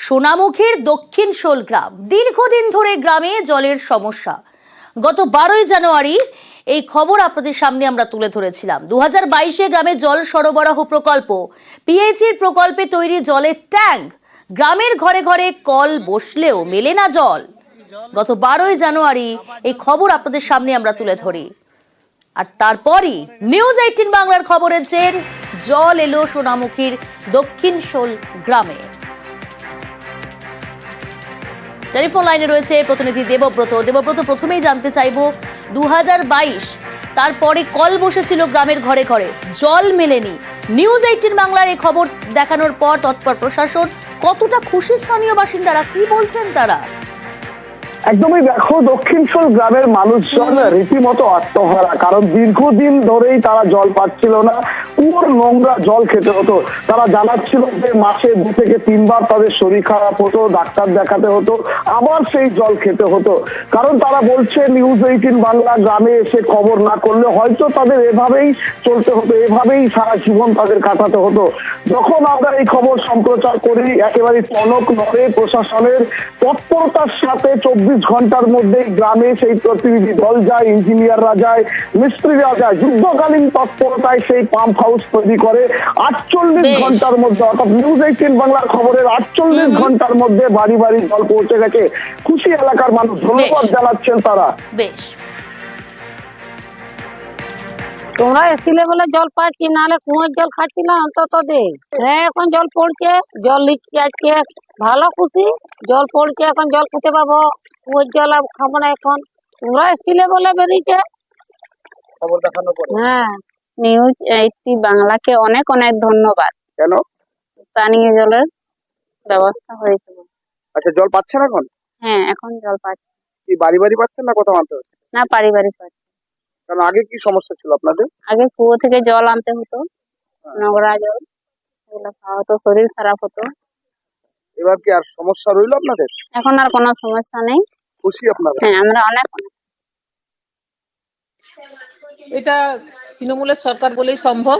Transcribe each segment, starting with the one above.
সোনামুখীর দক্ষিণ শোল গ্রাম। দীর্ঘদিন ধরে গ্রামে জলের সমস্যা। গত 12ই জানুয়ারি এই খবর আপনাদের সামনে আমরা তুলে ধরেছিলাম। 2022-এ গ্রামে জল সরবরাহ প্রকল্প পিএইচইর প্রকল্পে তৈরি জলের ট্যাঙ্ক। গ্রামের ঘরে ঘরে কল বসলেও মেলে না জল। গত 12ই জানুয়ারি এই খবর আপনাদের সামনে আমরা তুলে ধরি। আর তারপরই নিউজ 18 বাংলার খবরের জের জল এলো সোনামুখীর দক্ষিণ শোল গ্রামে। টেলিফোন লাইনে রয়েছে প্রতিনিধি দেবব্রত। প্রথমেই জানতে চাইবো 2022 তারপরে কল বসেছিল গ্রামের ঘরে ঘরে, জল মেলেনি। নিউজ 18 বাংলার এই খবর দেখানোর পর তৎপর প্রশাসন, কতটা খুশি স্থানীয় বাসিন্দারা, কি বলছেন তারা? একদমই দেখো, দক্ষিণশোল গ্রামের মানুষজন রীতিমতো আত্মহারা, কারণ দীর্ঘদিন ধরেই তারা জল পাচ্ছিল না। কুয়োর নোংরা জল খেতে হতো। তারা জানাচ্ছিল যে মাসে 2 থেকে 3 বার তাদের শরীর খারাপ হতো, ডাক্তার দেখাতে হতো, আবার সেই জল খেতে হতো। কারণ তারা বলছে নিউজ 18 বাংলা গ্রামে এসে খবর না করলে হয়তো তাদের এভাবেই চলতে হতো, এভাবেই সারা জীবন তাদের কাটাতে হতো। যখন আমরা এই খবর সম্প্রচার করি, একেবারে টনক নড়ে। প্রশাসনের তৎপরতার সাথে 24 ঘন্টার মধ্যে গ্রামে সেই প্রতিনিধি দল যায়, ইঞ্জিনিয়াররা যায়, মিস্ত্রিরা যায়। যুদ্ধকালীন তৎপরতায় সেই পাম্প হাউস তৈরি করে 48 ঘন্টার মধ্যে, অর্থাৎ নিউজ 18 বাংলার খবরের 48 ঘন্টার মধ্যে বাড়ি বাড়ি জল পৌঁছে গেছে। খুশি এলাকার মানুষ, ধন্যবাদ জানাচ্ছেন তারা। বেশ, তোমরা এসছিলে বলে জল পাচ্ছি, নাহলে কুয়োর জল খাচ্ছিলাম অন্তত দিন। হ্যাঁ, এখন জল পড়ছে, জল লিখছে আজকে, ভালো খুশি। জল পড়ছে, এখন জল খেতে পাবো। কুয়োর জল খাবো না এখন। তোমরা এসছিলে বলে বেরিয়েছে। হ্যাঁ, নিউজ 18 বাংলাকে অনেক অনেক ধন্যবাদ। কেন? পানীয় জলের ব্যবস্থা হয়েছে। আচ্ছা, জল পাচ্ছেন এখন? হ্যাঁ, এখন জল পাচ্ছি। কি বাড়ি বাড়ি পাচ্ছেন না কোথাও আনতে হচ্ছে? না, পারিবারিক পাচ্ছি। কারণ আগে কি সমস্যা ছিল আপনাদের? আগে কুয়ো থেকে জল আনতে হতো, নোংরা জল, এগুলো খাওয়া হতো, শরীর খারাপ হতো। এবার কি আর সমস্যা রইল আপনাদের? এখন আর কোনো সমস্যা নেই। খুশি আপনারা? হ্যাঁ, আমরা অনেক অনেক। এটা তৃণমূলের সরকার বলেই সম্ভব।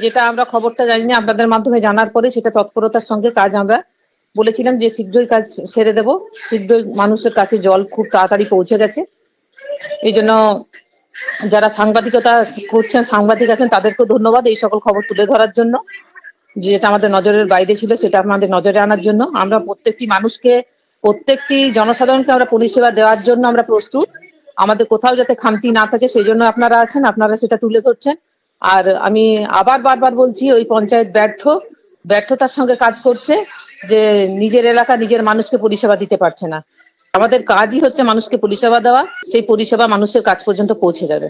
যেটা আমরা খবরটা জানি না, আপনাদের মাধ্যমে জানার পরে সেটা তৎপরতার সঙ্গে কাজ আমরা বলেছিলাম যে শীঘ্রই কাজ সেরে দেব। শীঘ্রই মানুষের কাছে জল খুব তাড়াতাড়ি পৌঁছে গেছে। এই জন্য যারা সাংবাদিকতা করছেন, সাংবাদিক আছেন, তাদেরকেও ধন্যবাদ এই সকল খবর তুলে ধরার জন্য। যেটা আমাদের নজরের বাইরে ছিল সেটা আমাদের নজরে আনার জন্য। আমরা প্রত্যেকটি মানুষকে, প্রত্যেকটি জনসাধারণকে আমরা পরিষেবা দেওয়ার জন্য আমরা প্রস্তুত। আমাদের কোথাও যাতে খামতি না থাকে সেই জন্য আপনারা আছেন, আপনারা সেটা তুলে ধরছেন। আর আমি আবার বারবার বলছি, ওই পঞ্চায়েত ব্যর্থতার সঙ্গে কাজ করছে, যে নিজের এলাকা নিজের মানুষকে পরিষেবা দিতে পারছে না। আমাদের কাজই হচ্ছে মানুষকে পরিষেবা দেওয়া, সেই পরিষেবা মানুষের কাছ পর্যন্ত পৌঁছে যাবে।